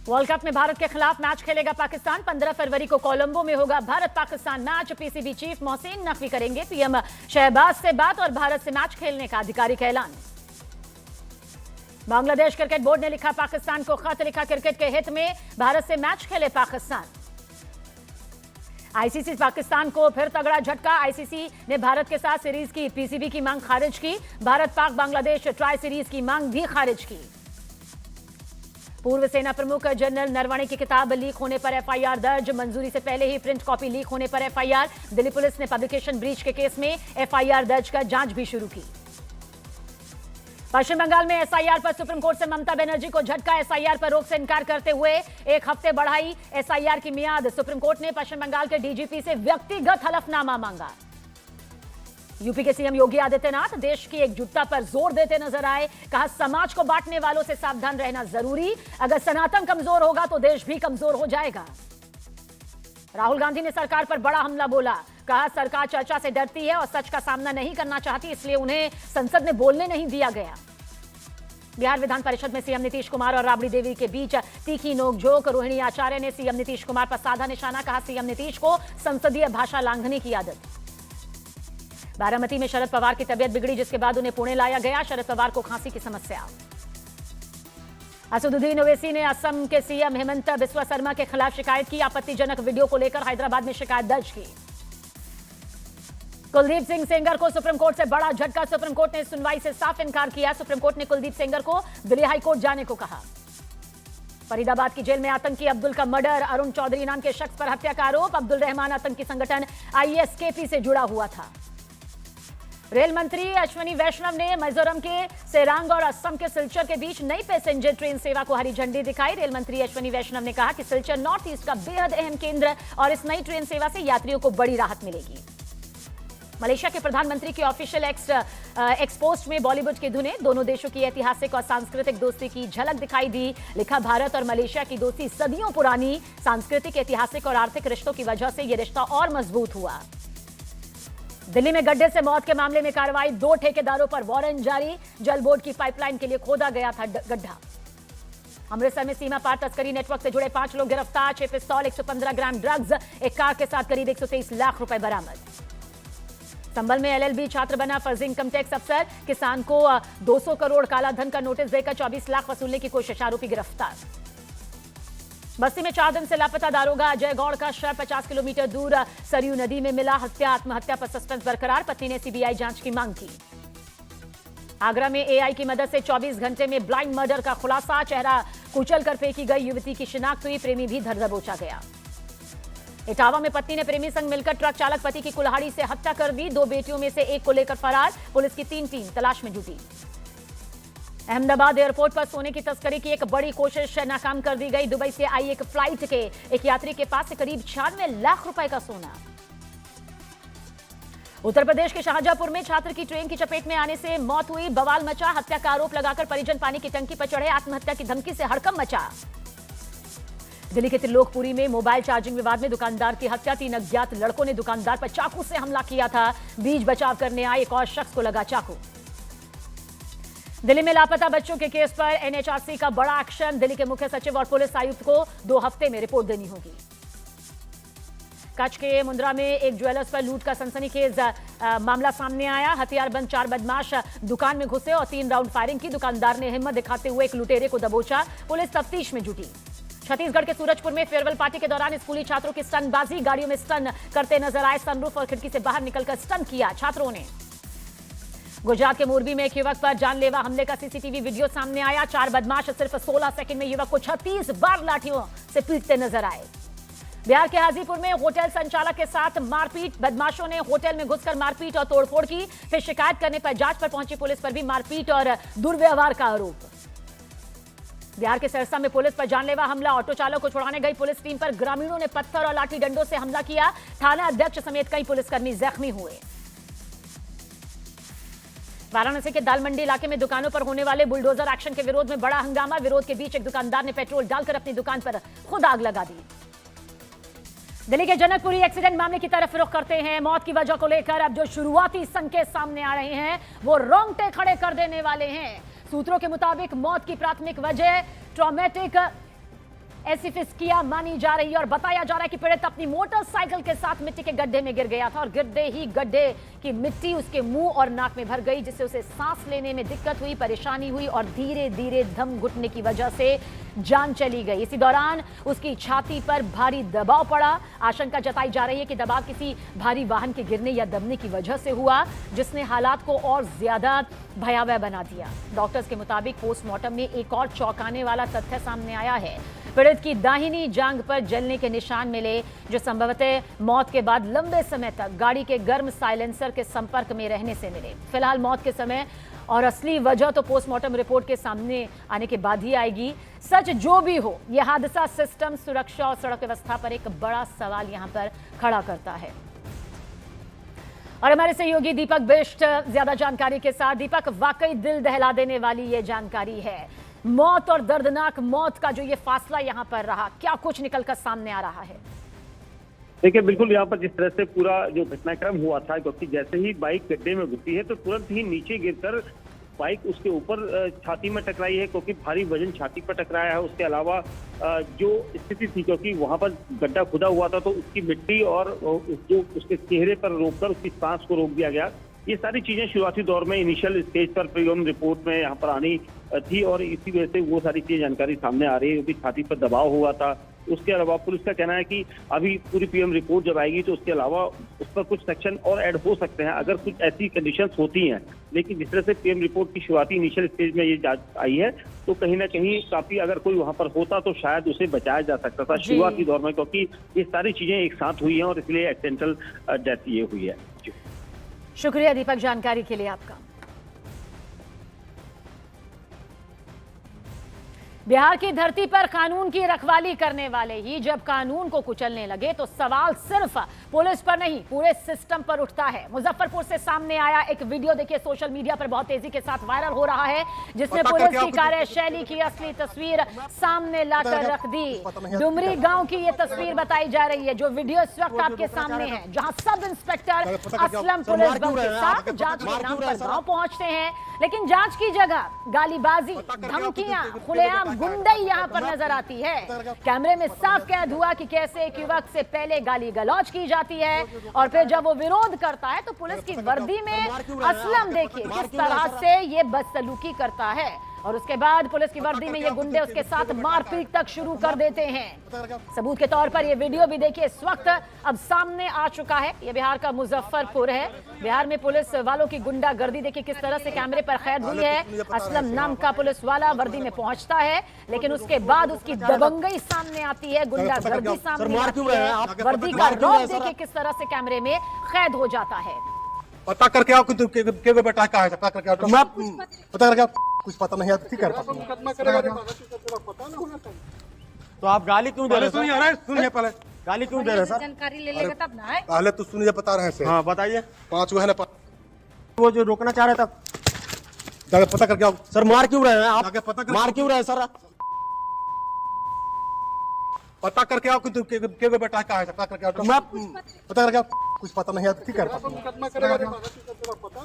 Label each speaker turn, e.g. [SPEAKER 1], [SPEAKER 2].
[SPEAKER 1] World cup में भारत के खिलाफ मैच खेलेगा पाकिस्तान। 15 फरवरी को कोलंबो में होगा Bharat Pakistan match. PCB chief Mohsin Naqvi करेंगे पीएम शहबाज से बात और भारत से मैच खेलने का आधिकारिक ऐलान। बांग्लादेश क्रिकेट बोर्ड ने लिखा पाकिस्तान को खत, लिखा क्रिकेट के हित में भारत से मैच खेले पाकिस्तान। आईसीसी पाकिस्तान को फिर तगड़ा झटका। आईसीसी ने भारत के साथ सीरीज की पीसीबी की मांग खारिज की। भारत पाक बांग्लादेश ट्राई सीरीज की मांग भी खारिज की। पूर्व सेना प्रमुख जनरल नरवणे की किताब लीक होने पर एफआईआर दर्ज। मंजूरी से पहले ही प्रिंट कॉपी लीक होने पर एफआईआर। दिल्ली पुलिस ने पब्लिकेशन ब्रीच के केस में एफआईआर दर्ज कर जांच भी शुरू की। पश्चिम बंगाल में एसआईआर पर सुप्रीम कोर्ट से ममता बनर्जी को झटका। एसआईआर पर रोक से इनकार करते हुए 1 हफ्ते बढ़ाई एसआईआर की मियाद। सुप्रीम कोर्ट ने पश्चिम बंगाल के डीजीपी से व्यक्तिगत हलफनामा मांगा। यूपी के सीएम योगी आदित्यनाथ देश की एकजुटता पर जोर देते नजर आए। कहा समाज को बांटने वालों से सावधान रहना जरूरी। अगर सनातन कमजोर होगा तो देश भी कमजोर हो जाएगा। राहुल गांधी ने सरकार पर बड़ा हमला बोला। कहा सरकार चर्चा से डरती है और सच का सामना नहीं करना चाहती, इसलिए उन्हें संसद में बोलने नहीं दिया गया। बिहार विधान परिषद में सीएम नीतीश कुमार और राबड़ी देवी के बीच तीखी नोकझोंक। रोहिणी आचार्य ने सीएम नीतीश कुमार पर साधा निशाना। कहा सीएम नीतीश को संसदीय भाषा लांघने की आदत। बारामती में शरद पवार की तबियत बिगड़ी, जिसके बाद उन्हें पुणे लाया गया। शरद पवार को खांसी की समस्या। असदुद्दीन ओवैसी ने असम के सीएम हेमंत बिस्वा शर्मा के खिलाफ शिकायत की। आपत्तिजनक वीडियो को लेकर हैदराबाद में शिकायत दर्ज की। कुलदीप सिंह सेंगर को सुप्रीम कोर्ट से बड़ा झटका। सुप्रीम कोर्ट ने सुनवाई से साफ इनकार किया। सुप्रीम कोर्ट ने कुलदीप सेंगर को दिल्ली हाईकोर्ट जाने को कहा। फरीदाबाद की जेल में आतंकी अब्दुल का मर्डर। अरुण चौधरी नाम के शख्स पर हत्या का आरोप। अब्दुल रहमान आतंकी संगठन आईएसकेपी से जुड़ा हुआ था। रेल मंत्री अश्विनी वैष्णव ने मिजोरम के सेरांग और असम के सिलचर के बीच नई पैसेंजर ट्रेन सेवा को हरी झंडी दिखाई। रेल मंत्री अश्विनी वैष्णव ने कहा कि सिलचर नॉर्थ ईस्ट का बेहद अहम केंद्र और इस नई ट्रेन सेवा से यात्रियों को बड़ी राहत मिलेगी। मलेशिया के प्रधानमंत्री की ऑफिशियल एक्सपोस्ट में बॉलीवुड की धुनें। दोनों देशों की ऐतिहासिक और सांस्कृतिक दोस्ती की झलक दिखाई दी। लिखा भारत और मलेशिया की दोस्ती सदियों पुरानी। सांस्कृतिक, ऐतिहासिक और आर्थिक रिश्तों की वजह से यह रिश्ता और मजबूत हुआ। दिल्ली में गड्ढे से मौत के मामले में कार्रवाई। 2 ठेकेदारों पर वारंट जारी। जल बोर्ड की पाइपलाइन के लिए खोदा गया था गड्ढा। अमृतसर में सीमा पार तस्करी नेटवर्क से जुड़े 5 लोग गिरफ्तार। 6 पिस्तौल, 115 ग्राम ड्रग्स, एक कार के साथ करीब 123 लाख रुपए बरामद। संभल में एलएलबी छात्र बना फर्जी इनकम टैक्स अफसर। किसान को 200 करोड़ काला धन का नोटिस देकर 24 लाख वसूलने की कोशिश। आरोपी गिरफ्तार। बस्ती में 4 दिन से लापता दारोगा अजय गौड़ का शव 50 किलोमीटर दूर सरयू नदी में मिला। हत्या आत्महत्या पर सस्पेंस बरकरार। पत्नी ने सीबीआई जांच की मांग की। आगरा में एआई की मदद से 24 घंटे में ब्लाइंड मर्डर का खुलासा। चेहरा कुचल कर फेंकी गई युवती की शिनाख्त हुई। प्रेमी भी धर दबोचा गया। इटावा में पत्नी ने प्रेमी संग मिलकर ट्रक चालक पति की कुल्हाड़ी से हत्या कर दी। 2 बेटियों में से एक को लेकर फरार। पुलिस की 3 टीम तलाश में जुटी। अहमदाबाद एयरपोर्ट पर सोने की तस्करी की एक बड़ी कोशिश नाकाम कर दी गई। दुबई से आई एक फ्लाइट के एक यात्री के पास से करीब 96 लाख रुपए का सोना। उत्तर प्रदेश के शाहजहांपुर में छात्र की ट्रेन की चपेट में आने से मौत हुई। बवाल मचा। हत्या का आरोप लगाकर परिजन पानी की टंकी पर चढ़े। आत्महत्या की धमकी से हड़कंप मचा। दिल्ली के त्रिलोकपुरी में मोबाइल चार्जिंग विवाद में दुकानदार की हत्या। 3 अज्ञात लड़कों ने दुकानदार पर चाकू से हमला किया था। बीच बचाव करने आए एक और शख्स को लगा चाकू। दिल्ली में लापता बच्चों के केस पर एनएचआरसी का बड़ा एक्शन। दिल्ली के मुख्य सचिव और पुलिस आयुक्त को 2 हफ्ते में रिपोर्ट देनी होगी। कच्छ के मुंद्रा में एक ज्वेलर्स पर लूट का सनसनीखेज मामला सामने आया। हथियारबंद 4 बदमाश दुकान में घुसे और 3 राउंड फायरिंग की। दुकानदार ने हिम्मत दिखाते हुए एक लुटेरे को दबोचा। पुलिस तफ्तीश में जुटी। छत्तीसगढ़ के सूरजपुर में फेयरवेल पार्टी के दौरान स्कूली छात्रों की स्टंटबाजी। गाड़ियों में स्टंट करते नजर आए। सनरूफ और खिड़की से बाहर निकलकर स्टंट किया छात्रों ने। गुजरात के मोरबी में एक युवक पर जानलेवा हमले का सीसीटीवी वीडियो सामने आया। 4 बदमाश सिर्फ 16 सेकंड में युवक को 36 बार लाठियों से पीटते नजर आए। बिहार के हाजीपुर में होटल संचालक के साथ मारपीट। बदमाशों ने होटल में घुसकर मारपीट और तोड़फोड़ की। फिर शिकायत करने पर जांच पर पहुंची पुलिस पर भी मारपीट और दुर्व्यवहार का आरोप। बिहार के सरसा में पुलिस पर जानलेवा हमला। ऑटो चालक को छुड़ाने गई पुलिस टीम पर ग्रामीणों ने पत्थर और लाठी डंडों से हमला किया। थाना अध्यक्ष समेत कई पुलिसकर्मी जख्मी हुए। वाराणसी के दाल मंडी इलाके में दुकानों पर होने वाले बुलडोजर एक्शन के विरोध में बड़ा हंगामा। विरोध के बीच एक दुकानदार ने पेट्रोल डालकर अपनी दुकान पर खुद आग लगा दी। दिल्ली के जनकपुरी एक्सीडेंट मामले की तरफ रुख करते हैं। मौत की वजह को लेकर अब जो शुरुआती संकेत सामने आ रहे हैं वो रोंगटे खड़े कर देने वाले हैं। सूत्रों के मुताबिक मौत की प्राथमिक वजह ट्रॉमेटिक ऐसी फिस्किया मानी जा रही है और बताया जा रहा है कि पीड़ित अपनी मोटरसाइकिल के साथ मिट्टी के गड्ढे में गिर गया था और गिरते ही गड्ढे की मिट्टी उसके मुंह और नाक में भर गई, जिससे उसे सांस लेने में दिक्कत हुई, परेशानी हुई और धीरे धीरे दम घुटने की वजह से जान चली गई। इसी दौरान उसकी छाती पर भारी दबाव पड़ा। आशंका जताई जा रही है कि दबाव किसी भारी वाहन के गिरने या दबने की वजह से हुआ, जिसने हालात को और ज्यादा भयावह बना दिया। डॉक्टर्स के मुताबिक पोस्टमार्टम में एक और चौंकाने वाला तथ्य सामने आया है। पीड़ित की दाहिनी जांघ पर जलने के निशान मिले, जो संभवतः मौत के बाद लंबे समय तक गाड़ी के गर्म साइलेंसर के संपर्क में रहने से मिले। फिलहाल मौत के समय और असली वजह तो पोस्टमार्टम रिपोर्ट के सामने आने के बाद ही आएगी। सच जो भी हो, यह हादसा सिस्टम, सुरक्षा और सड़क व्यवस्था पर एक बड़ा सवाल यहां पर खड़ा करता है। और हमारे सहयोगी दीपक बिष्ट ज्यादा जानकारी के साथ। दीपक, वाकई दिल दहला देने वाली ये जानकारी है। मौत और दर्दनाक मौत का जो ये फासला यहां पर रहा, क्या कुछ निकलकर सामने आ रहा है?
[SPEAKER 2] देखिए, बिल्कुल यहाँ पर जिस तरह से पूरा जो घटनाक्रम हुआ था, क्योंकि जैसे ही बाइक गड्ढे में घुसी है तो तुरंत ही नीचे गिरकर बाइक उसके ऊपर छाती में टकराई है, क्योंकि भारी वजन छाती पर टकराया है। उसके अलावा जो स्थिति थी, क्योंकि वहां पर गड्ढा खुदा हुआ था, तो उसकी मिट्टी और जो उसके चेहरे पर रोककर उसकी सांस को रोक दिया गया। ये सारी चीजें शुरुआती दौर में इनिशियल स्टेज पर प्रीलिमिनरी रिपोर्ट में यहाँ पर आनी थी और इसी वजह से वो सारी चीजें जानकारी सामने आ रही है, क्योंकि छाती पर दबाव हुआ था। उसके अलावा पुलिस का कहना है कि अभी पूरी पीएम रिपोर्ट जब आएगी तो उसके अलावा उस पर कुछ सेक्शन और ऐड हो सकते हैं अगर कुछ ऐसी कंडीशंस होती हैं। लेकिन जिस तरह से पीएम रिपोर्ट की शुरुआती इनिशियल स्टेज में ये जांच आई है, तो कहीं ना कहीं काफी अगर कोई वहां पर होता तो शायद उसे बचाया जा सकता था शुरुआती दौर में, क्योंकि ये सारी चीजें एक साथ हुई हैं और इसलिए एक्सीडेंटल डेथ ये हुई है।
[SPEAKER 1] शुक्रिया दीपक, जानकारी के लिए आपका। बिहार की धरती पर कानून की रखवाली करने वाले ही जब कानून को कुचलने लगे तो सवाल सिर्फ पुलिस पर नहीं, पूरे सिस्टम पर उठता है। मुजफ्फरपुर से सामने आया एक वीडियो देखिए, सोशल मीडिया पर बहुत तेजी के साथ वायरल हो रहा है, जिसमें पुलिस की कार्यशैली की असली तस्वीर सामने लाकर रख दी। डुमरी गांव की ये तस्वीर बताई जा रही है, जो वीडियो इस वक्त आपके सामने है, जहां सब इंस्पेक्टर असलम पुलिस बल के साथ जांच के नाम पर गांव पहुंचते हैं, लेकिन जांच की जगह गालीबाजी, धमकियां, खुलेआम गुंडई यहां पर नजर आती है। कैमरे में साफ कैद हुआ कि कैसे एक युवक से पहले गाली गलौज की जाती है और फिर जब वो विरोध करता है तो पुलिस की वर्दी में असलम देखिए किस तरह से ये बदसलूकी करता है और उसके बाद पुलिस की वर्दी में ये गुंडे उसके साथ मारपीट तक शुरू कर देते हैं। सबूत के तौर पर ये वीडियो भी देखिए इस वक्त अब सामने आ चुका है। ये बिहार का मुजफ्फरपुर है। बिहार में पुलिस वालों की गुंडागर्दी देखिए किस तरह से कैमरे पर कैद हुई है। असलम नाम का पुलिस वाला वर्दी में पहुंचता है, लेकिन उसके बाद उसकी दबंगई सामने आती है, गुंडागर्दी सामने आती है। वर्दी का रौब देखिए किस तरह से कैमरे में कैद हो जाता है।
[SPEAKER 3] पता करके आओ कि बेटा कहाँ है, पता करके आओ। मैं पता करके आओ, कुछ पता नहीं है ठीक है।
[SPEAKER 4] तो आप गाली क्यों दे रहे हैं?
[SPEAKER 3] सुनिए पहले
[SPEAKER 4] गाली क्यों दे रहे हैं सर?
[SPEAKER 5] जानकारी ले लेगा तब ना है।
[SPEAKER 3] पहले तो सुनिए, बता रहे हैं।
[SPEAKER 4] हाँ बताइए।
[SPEAKER 3] 5 वो है ना,
[SPEAKER 4] वो जो रोकना चाह रहे थे,
[SPEAKER 3] जाके पता करके आओ।
[SPEAKER 4] सर मार क्यों रहे हैं आप?
[SPEAKER 3] जाके पता
[SPEAKER 4] मार क्यों रहे हैं सर?
[SPEAKER 3] पता करके आओ कि बेटा कहाँ है, पता करके आओ। मैं पता करके आओ, कुछ पता नहीं है ठीक है।